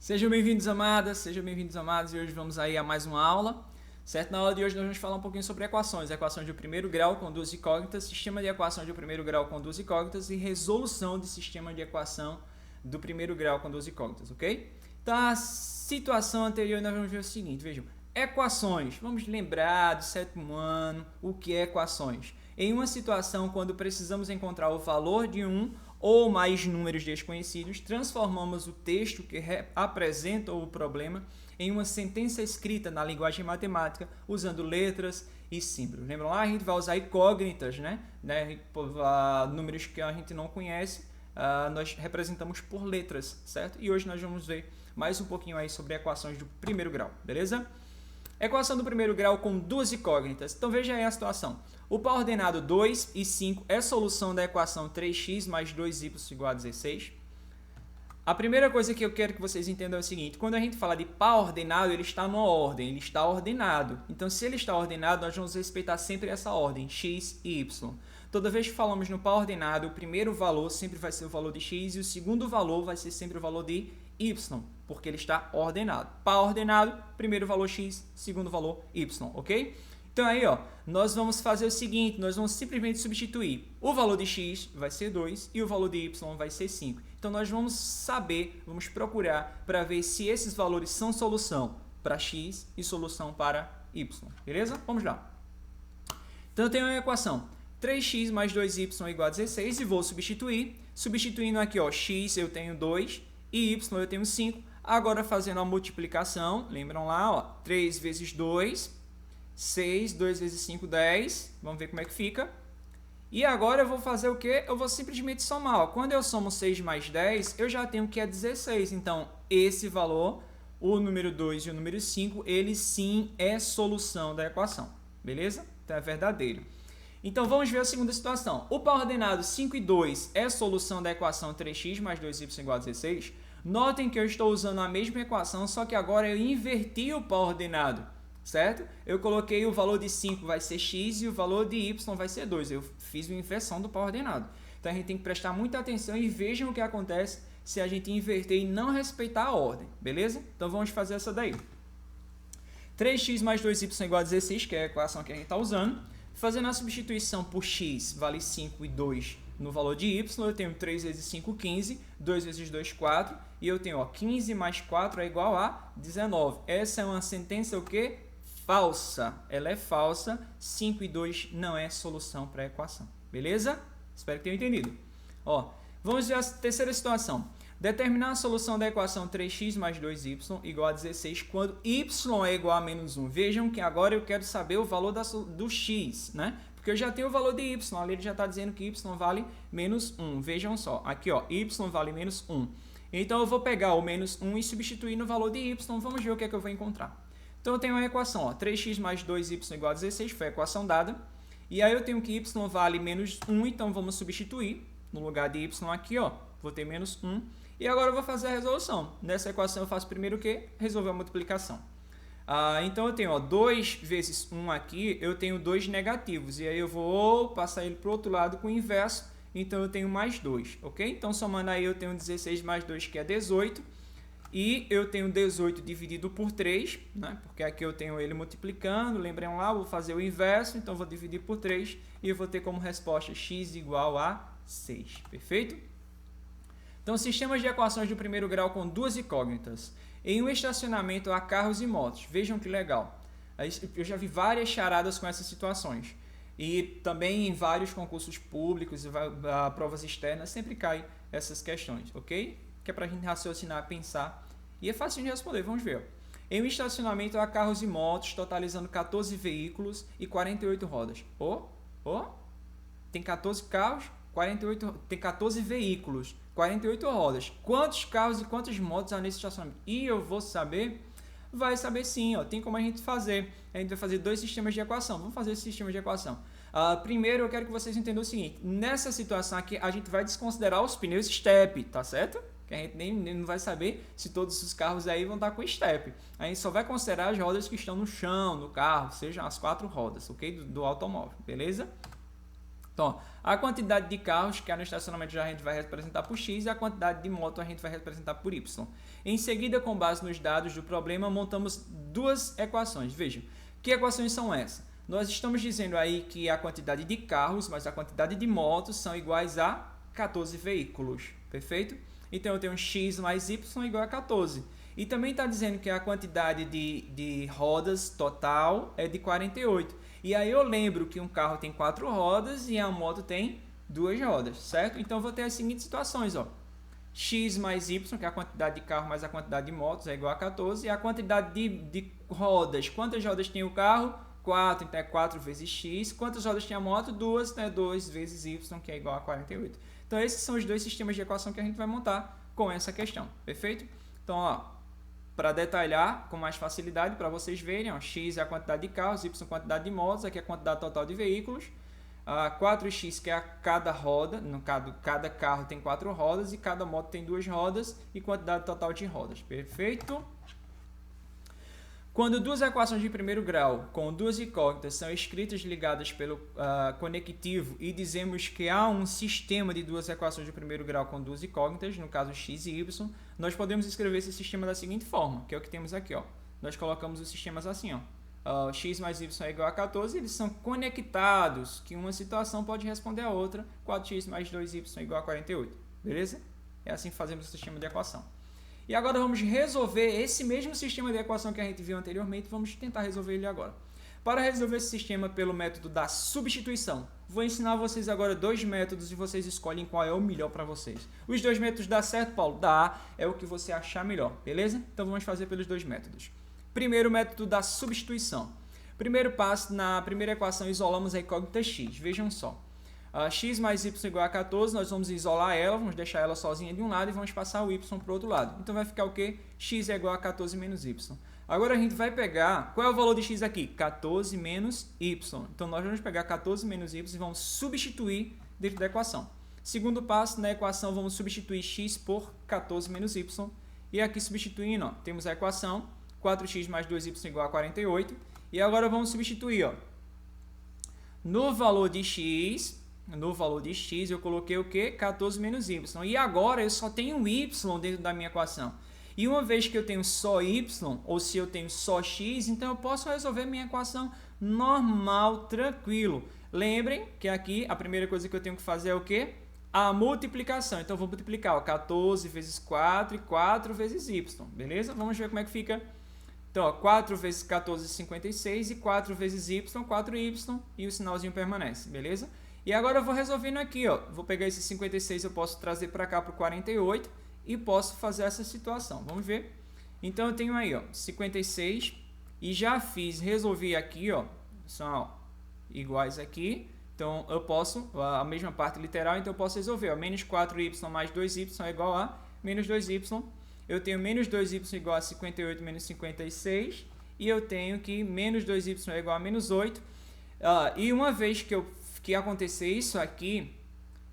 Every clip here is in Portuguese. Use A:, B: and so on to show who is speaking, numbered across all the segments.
A: Sejam bem-vindos, amadas, sejam bem-vindos, amados, e hoje vamos aí a mais uma aula, certo? Na aula de hoje nós vamos falar um pouquinho sobre equações de primeiro grau com duas incógnitas, sistema de equação de primeiro grau com duas incógnitas e resolução de sistema de equação do primeiro grau com duas incógnitas, ok? Então, a situação anterior nós vamos ver o seguinte, vejam, equações, vamos lembrar do sétimo ano, o que é equações? Em uma situação quando precisamos encontrar o valor de um ou mais números desconhecidos, transformamos o texto que apresenta o problema em uma sentença escrita na linguagem matemática usando letras e símbolos. Lembram lá? A gente vai usar incógnitas, né? Números que a gente não conhece, nós representamos por letras, certo? E hoje nós vamos ver mais um pouquinho aí sobre equações do primeiro grau, beleza? Equação do primeiro grau com duas incógnitas. Então veja aí a situação. O par ordenado 2 e 5 é solução da equação 3x mais 2y igual a 16. A primeira coisa que eu quero que vocês entendam é o seguinte. Quando a gente fala de par ordenado, ele está numa ordem, ele está ordenado. Então, se ele está ordenado, nós vamos respeitar sempre essa ordem, x e y. Toda vez que falamos no par ordenado, o primeiro valor sempre vai ser o valor de x e o segundo valor vai ser sempre o valor de y, porque ele está ordenado. Par ordenado, primeiro valor x, segundo valor y, ok? Então aí, ó, nós vamos fazer o seguinte, nós vamos simplesmente substituir o valor de x vai ser 2 e o valor de y vai ser 5. Então nós vamos saber, vamos procurar para ver se esses valores são solução para x e solução para y, beleza? Vamos lá. Então eu tenho a equação 3x mais 2y igual a 16 e vou substituir. Substituindo aqui, ó, x eu tenho 2 e y eu tenho 5. Agora fazendo a multiplicação, lembram lá, ó, 3 vezes 2... 6, 2 vezes 5, 10. Vamos ver como é que fica. E agora eu vou fazer o quê? Eu vou simplesmente somar. Ó. Quando eu somo 6 mais 10, eu já tenho que é 16. Então, esse valor, o número 2 e o número 5, ele sim é solução da equação. Beleza? Então, é verdadeiro. Então, vamos ver a segunda situação. O par ordenado 5 e 2 é solução da equação 3x mais 2y igual a 16. Notem que eu estou usando a mesma equação, só que agora eu inverti o par ordenado. Certo? Eu coloquei o valor de 5 vai ser x e o valor de y vai ser 2. Eu fiz uma inversão do par ordenado. Então, a gente tem que prestar muita atenção e vejam o que acontece se a gente inverter e não respeitar a ordem. Beleza? Então, vamos fazer essa daí. 3x mais 2y igual a 16, que é a equação que a gente está usando. Fazendo a substituição por x, vale 5 e 2 no valor de y. Eu tenho 3 vezes 5, 15. 2 vezes 2, 4. E eu tenho, ó, 15 mais 4 é igual a 19. Essa é uma sentença o quê? Falsa, ela é falsa, 5 e 2 não é solução para a equação, beleza? Espero que tenham entendido. Ó, vamos ver a terceira situação. Determinar a solução da equação 3x mais 2y igual a 16 quando y é igual a menos 1. Vejam que agora eu quero saber o valor do x, né? Porque eu já tenho o valor de y, ali ele já está dizendo que y vale menos 1. Vejam só, aqui ó, y vale menos 1. Então eu vou pegar o menos 1 e substituir no valor de y, vamos ver o que é que eu vou encontrar. Então, eu tenho uma equação, ó, 3x mais 2y igual a 16, foi a equação dada. E aí eu tenho que y vale menos 1, então vamos substituir. No lugar de y aqui, ó, vou ter menos 1. E agora eu vou fazer a resolução. Nessa equação eu faço primeiro o quê? Resolver a multiplicação. Então, eu tenho, ó, 2 vezes 1 aqui, eu tenho 2 negativos. E aí eu vou passar ele para o outro lado com o inverso. Então, eu tenho mais 2, ok? Então, somando aí, eu tenho 16 mais 2, que é 18. E eu tenho 18 dividido por 3, né? Porque aqui eu tenho ele multiplicando, lembrem lá, vou fazer o inverso, então vou dividir por 3 e eu vou ter como resposta x igual a 6, perfeito? Então, sistemas de equações do primeiro grau com duas incógnitas. Em um estacionamento há carros e motos, vejam que legal. Eu já vi várias charadas com essas situações. E também em vários concursos públicos e provas externas sempre caem essas questões, ok? Que é para a gente raciocinar, pensar. E é fácil de responder, vamos ver. Em um estacionamento há carros e motos, totalizando 14 veículos e 48 rodas. Tem 14 carros, 48, tem 14 veículos, 48 rodas. Quantos carros e quantas motos há nesse estacionamento? E eu vou saber? Vai saber sim, ó. Tem como a gente fazer. A gente vai fazer dois sistemas de equação. Vamos fazer esse sistema de equação. Primeiro, eu quero que vocês entendam o seguinte. Nessa situação aqui, a gente vai desconsiderar os pneus step, tá certo? Que a gente nem não vai saber se todos os carros aí vão estar com step. A gente só vai considerar as rodas que estão no chão, no carro, sejam as 4 rodas, ok? Do automóvel, beleza? Então, ó, a quantidade de carros que há no estacionamento já a gente vai representar por x e a quantidade de moto a gente vai representar por y. Em seguida, com base nos dados do problema, montamos duas equações. Veja, que equações são essas? Nós estamos dizendo aí que a quantidade de carros mais a quantidade de motos são iguais a 14 veículos, perfeito? Então, eu tenho x mais y igual a 14. E também está dizendo que a quantidade de rodas total é de 48. E aí eu lembro que um carro tem 4 rodas e a moto tem 2 rodas, certo? Então, eu vou ter as seguintes situações, ó. X mais y, que é a quantidade de carro mais a quantidade de motos, é igual a 14. E a quantidade de rodas, quantas rodas tem o carro? 4, então é 4 vezes x. Quantas rodas tem a moto? 2, então é 2 vezes y, que é igual a 48. Então, esses são os dois sistemas de equação que a gente vai montar com essa questão, perfeito? Então, ó, para detalhar com mais facilidade, para vocês verem, ó, x é a quantidade de carros, y é a quantidade de motos, aqui é a quantidade total de veículos. 4x, que é a cada roda, no caso, cada carro tem 4 rodas e cada moto tem 2 rodas, e quantidade total de rodas, perfeito? Quando duas equações de primeiro grau com duas incógnitas são escritas ligadas pelo conectivo e dizemos que há um sistema de duas equações de primeiro grau com duas incógnitas, no caso x e y, nós podemos escrever esse sistema da seguinte forma, que é o que temos aqui, ó. Nós colocamos os sistemas assim, ó. X mais y é igual a 14, eles são conectados, que uma situação pode responder a outra, 4x mais 2y é igual a 48, beleza? É assim que fazemos o sistema de equação. E agora vamos resolver esse mesmo sistema de equação que a gente viu anteriormente, vamos tentar resolver ele agora. Para resolver esse sistema pelo método da substituição, vou ensinar vocês agora dois métodos e vocês escolhem qual é o melhor para vocês. Os dois métodos dá certo, Paulo? Dá, é o que você achar melhor, beleza? Então vamos fazer pelos dois métodos. Primeiro, método da substituição. Primeiro passo, na primeira equação isolamos a incógnita x, vejam só. X mais y igual a 14, nós vamos isolar ela, vamos deixar ela sozinha de um lado e vamos passar o y para o outro lado. Então vai ficar o quê? X é igual a 14 menos y. Agora a gente vai pegar, qual é o valor de x aqui? 14 menos y. Então nós vamos pegar 14 menos y e vamos substituir dentro da equação. Segundo passo, na equação vamos substituir x por 14 menos y. E aqui substituindo, ó, temos a equação 4x mais 2y igual a 48. E agora vamos substituir, ó, no valor de x eu coloquei o quê? 14 menos y. E agora eu só tenho y dentro da minha equação. E uma vez que eu tenho só y, ou se eu tenho só x, então eu posso resolver minha equação normal, tranquilo. Lembrem que aqui a primeira coisa que eu tenho que fazer é o quê? A multiplicação. Então eu vou multiplicar, ó, 14 vezes 4 e 4 vezes y. Beleza? Vamos ver como é que fica. Então, ó, 4 vezes 14 é 56 e 4 vezes y, 4y, e o sinalzinho permanece. Beleza? E agora eu vou resolvendo aqui, ó. Vou pegar esse 56, eu posso trazer para cá para o 48 e posso fazer essa situação. Vamos ver? Então eu tenho aí, ó, 56 e já resolvi aqui, ó, são ó, iguais aqui. Então eu posso, a mesma parte literal, então eu posso resolver, ó, menos 4y mais 2y é igual a menos 2y. Eu tenho menos 2y igual a 58 menos 56 e eu tenho que menos 2y é igual a menos 8. E uma vez que acontecer isso aqui,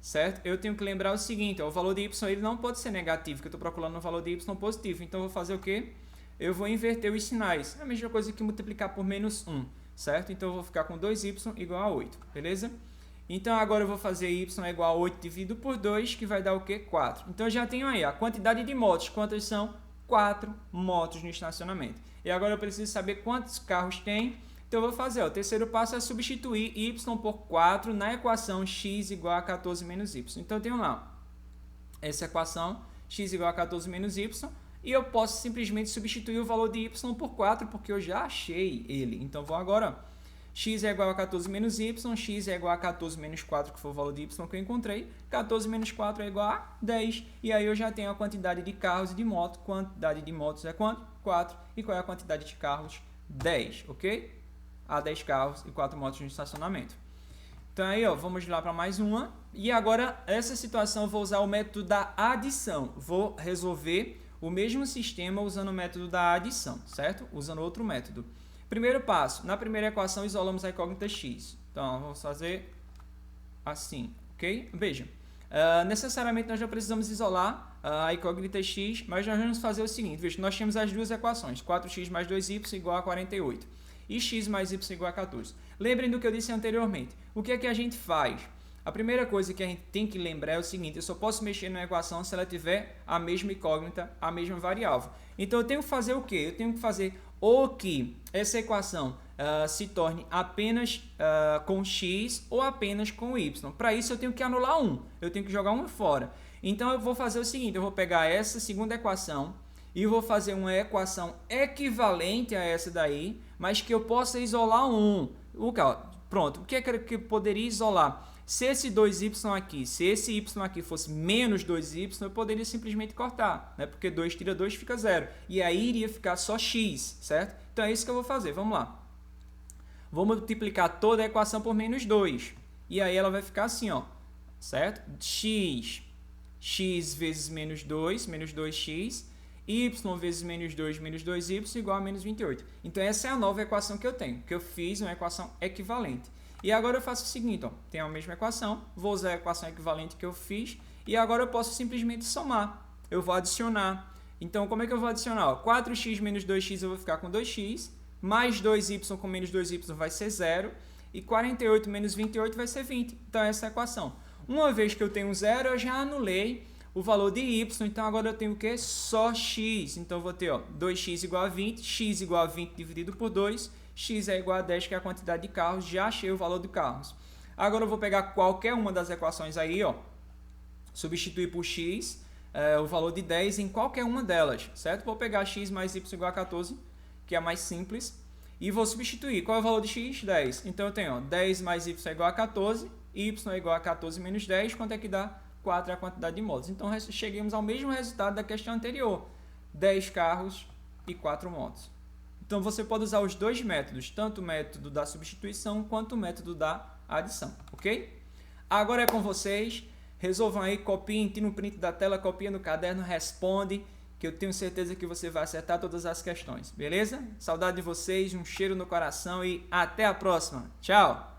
A: certo? Eu tenho que lembrar o seguinte, ó, o valor de y ele não pode ser negativo, que eu estou procurando um valor de y positivo. Então, eu vou fazer o quê? Eu vou inverter os sinais. É a mesma coisa que multiplicar por menos 1, certo? Então, eu vou ficar com 2y igual a 8, beleza? Então, agora eu vou fazer y é igual a 8 dividido por 2, que vai dar o quê? 4. Então, eu já tenho aí a quantidade de motos. Quantas são? 4 motos no estacionamento. E agora eu preciso saber quantos carros tem. Então, eu vou fazer, ó, o terceiro passo é substituir y por 4 na equação x igual a 14 menos y. Então, eu tenho lá essa equação, x igual a 14 menos y, e eu posso simplesmente substituir o valor de y por 4, porque eu já achei ele. Então, vou agora, ó, x é igual a 14 menos y, x é igual a 14 menos 4, que foi o valor de y que eu encontrei, 14 menos 4 é igual a 10, e aí eu já tenho a quantidade de carros e de motos. Quantidade de motos é quanto? 4, e qual é a quantidade de carros? 10, ok? Há 10 carros e 4 motos no estacionamento. Então aí, ó, vamos lá para mais uma. E agora, essa situação eu vou usar o método da adição. Vou resolver o mesmo sistema usando o método da adição, certo? Usando outro método. Primeiro passo, na primeira equação isolamos a incógnita x. Então, vamos fazer assim, ok? Veja, necessariamente nós já precisamos isolar a incógnita x, mas nós vamos fazer o seguinte, veja, nós temos as duas equações, 4x mais 2y igual a 48. E x mais y igual a 14. Lembrem do que eu disse anteriormente. O que é que a gente faz? A primeira coisa que a gente tem que lembrar é o seguinte: eu só posso mexer na equação se ela tiver a mesma incógnita, a mesma variável. Então eu tenho que fazer o quê? Eu tenho que fazer ou que essa equação se torne apenas com x ou apenas com y. Para isso eu tenho que anular um, eu tenho que jogar um fora. Então eu vou fazer o seguinte: eu vou pegar essa segunda equação e vou fazer uma equação equivalente a essa daí, mas que eu possa isolar um. Pronto, o que é que eu poderia isolar? Se esse 2y aqui, se esse y aqui fosse menos 2y, eu poderia simplesmente cortar, né? Porque 2 tira 2 fica 0. E aí iria ficar só x, certo? Então é isso que eu vou fazer, vamos lá. Vou multiplicar toda a equação por menos 2. E aí ela vai ficar assim, ó, certo? X vezes menos 2x, y vezes menos 2y igual a menos 28. Então essa é a nova equação que eu tenho, que eu fiz uma equação equivalente. E agora eu faço o seguinte, ó, tenho a mesma equação, vou usar a equação equivalente que eu fiz, e agora eu posso simplesmente somar. Eu vou adicionar. Então como é que eu vou adicionar? 4x menos 2x eu vou ficar com 2x, mais 2y com menos 2y vai ser 0, e 48 menos 28 vai ser 20. Então essa é a equação. Uma vez que eu tenho 0, eu já anulei o valor de y, então agora eu tenho o que? Só x. Então eu vou ter, ó, 2x igual a 20, x igual a 20 dividido por 2, x é igual a 10, que é a quantidade de carros, já achei o valor de carros. Agora eu vou pegar qualquer uma das equações aí, ó, substituir por x, o valor de 10 em qualquer uma delas, certo? Vou pegar x mais y igual a 14, que é a mais simples, e vou substituir. Qual é o valor de x? 10. Então eu tenho, ó, 10 mais y é igual a 14, y é igual a 14 menos 10, quanto é que dá? 4 é a quantidade de motos. Então chegamos ao mesmo resultado da questão anterior, 10 carros e 4 motos. Então você pode usar os dois métodos, tanto o método da substituição quanto o método da adição, ok? Agora é com vocês, resolvam aí, copiem, tira um print da tela, copia no caderno, responde, que eu tenho certeza que você vai acertar todas as questões, beleza? Saudade de vocês, um cheiro no coração e até a próxima. Tchau!